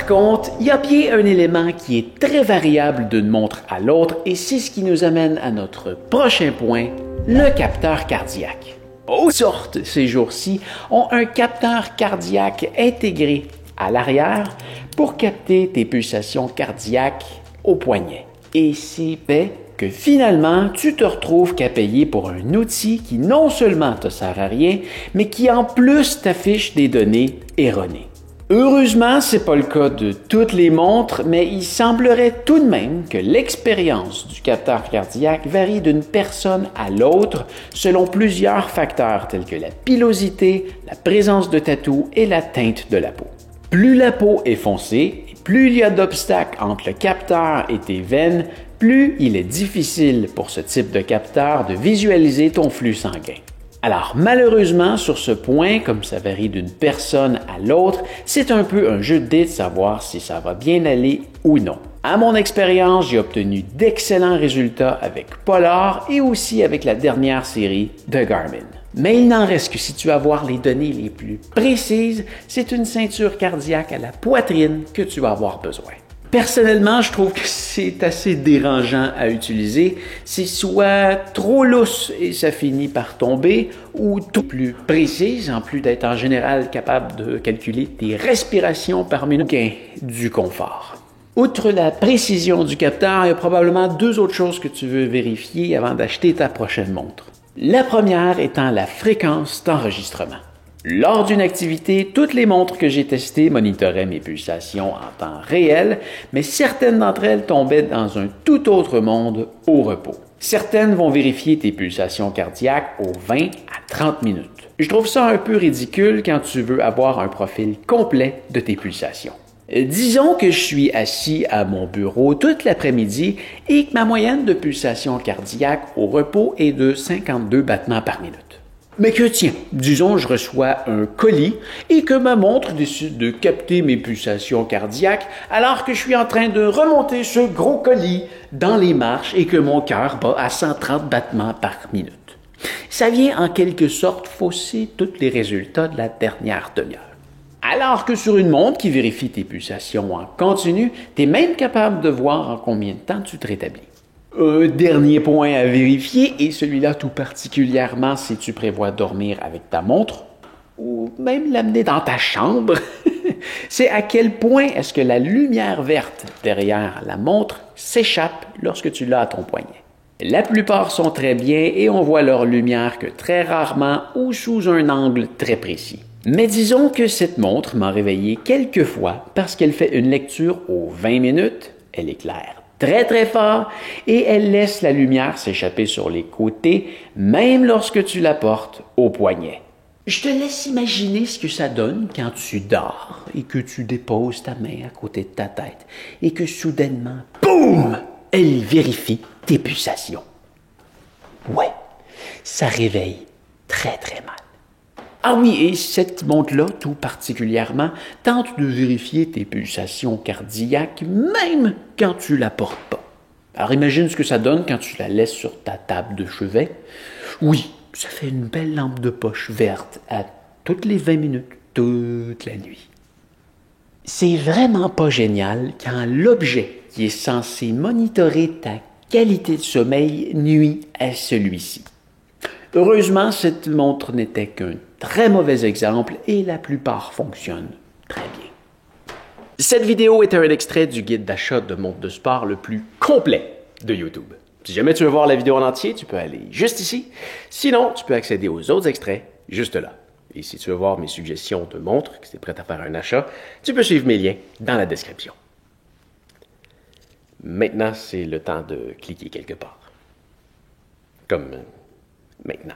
Par contre, il y a bien un élément qui est très variable d'une montre à l'autre et c'est ce qui nous amène à notre prochain point, le capteur cardiaque. Toutes sortes, ces jours-ci, ont un capteur cardiaque intégré à l'arrière pour capter tes pulsations cardiaques au poignet. Et c'est fait que finalement, tu te retrouves qu'à payer pour un outil qui non seulement te sert à rien, mais qui en plus t'affiche des données erronées. Heureusement, c'est pas le cas de toutes les montres, mais il semblerait tout de même que l'expérience du capteur cardiaque varie d'une personne à l'autre selon plusieurs facteurs tels que la pilosité, la présence de tatous et la teinte de la peau. Plus la peau est foncée, et plus il y a d'obstacles entre le capteur et tes veines, plus il est difficile pour ce type de capteur de visualiser ton flux sanguin. Alors malheureusement, sur ce point, comme ça varie d'une personne à l'autre, c'est un peu un jeu de dés de savoir si ça va bien aller ou non. À mon expérience, j'ai obtenu d'excellents résultats avec Polar et aussi avec la dernière série de Garmin. Mais il n'en reste que si tu veux avoir les données les plus précises, c'est une ceinture cardiaque à la poitrine que tu vas avoir besoin. Personnellement, je trouve que c'est assez dérangeant à utiliser. C'est soit trop lousse et ça finit par tomber, ou tout plus précise, en plus d'être en général capable de calculer tes respirations par minute, gain du confort. Outre la précision du capteur, il y a probablement deux autres choses que tu veux vérifier avant d'acheter ta prochaine montre. La première étant la fréquence d'enregistrement. Lors d'une activité, toutes les montres que j'ai testées monitoraient mes pulsations en temps réel, mais certaines d'entre elles tombaient dans un tout autre monde au repos. Certaines vont vérifier tes pulsations cardiaques aux 20 à 30 minutes. Je trouve ça un peu ridicule quand tu veux avoir un profil complet de tes pulsations. Disons que je suis assis à mon bureau toute l'après-midi et que ma moyenne de pulsation cardiaque au repos est de 52 battements par minute. Mais que tiens, disons je reçois un colis et que ma montre décide de capter mes pulsations cardiaques alors que je suis en train de remonter ce gros colis dans les marches et que mon cœur bat à 130 battements par minute. Ça vient en quelque sorte fausser tous les résultats de la dernière demi-heure. Alors que sur une montre qui vérifie tes pulsations en continu, tu es même capable de voir en combien de temps tu te rétablis. Un dernier point à vérifier, et celui-là tout particulièrement si tu prévois dormir avec ta montre, ou même l'amener dans ta chambre, c'est à quel point est-ce que la lumière verte derrière la montre s'échappe lorsque tu l'as à ton poignet. La plupart sont très bien et on voit leur lumière que très rarement ou sous un angle très précis. Mais disons que cette montre m'a réveillé quelques fois parce qu'elle fait une lecture aux 20 minutes, elle éclaire très très fort et elle laisse la lumière s'échapper sur les côtés même lorsque tu la portes au poignet. Je te laisse imaginer ce que ça donne quand tu dors et que tu déposes ta main à côté de ta tête et que soudainement, boum, elle vérifie tes pulsations. Ouais, ça réveille très très mal. Ah oui, et cette montre-là, tout particulièrement, tente de vérifier tes pulsations cardiaques même quand tu la portes pas. Alors imagine ce que ça donne quand tu la laisses sur ta table de chevet. Oui, ça fait une belle lampe de poche verte à toutes les 20 minutes, toute la nuit. C'est vraiment pas génial quand l'objet qui est censé monitorer ta qualité de sommeil nuit à celui-ci. Heureusement, cette montre n'était qu'un très mauvais exemple et la plupart fonctionnent très bien. Cette vidéo est un extrait du guide d'achat de montres de sport le plus complet de YouTube. Si jamais tu veux voir la vidéo en entier, tu peux aller juste ici. Sinon, tu peux accéder aux autres extraits juste là. Et si tu veux voir mes suggestions de montres, que tu es prêt à faire un achat, tu peux suivre mes liens dans la description. Maintenant, c'est le temps de cliquer quelque part. Comme maintenant.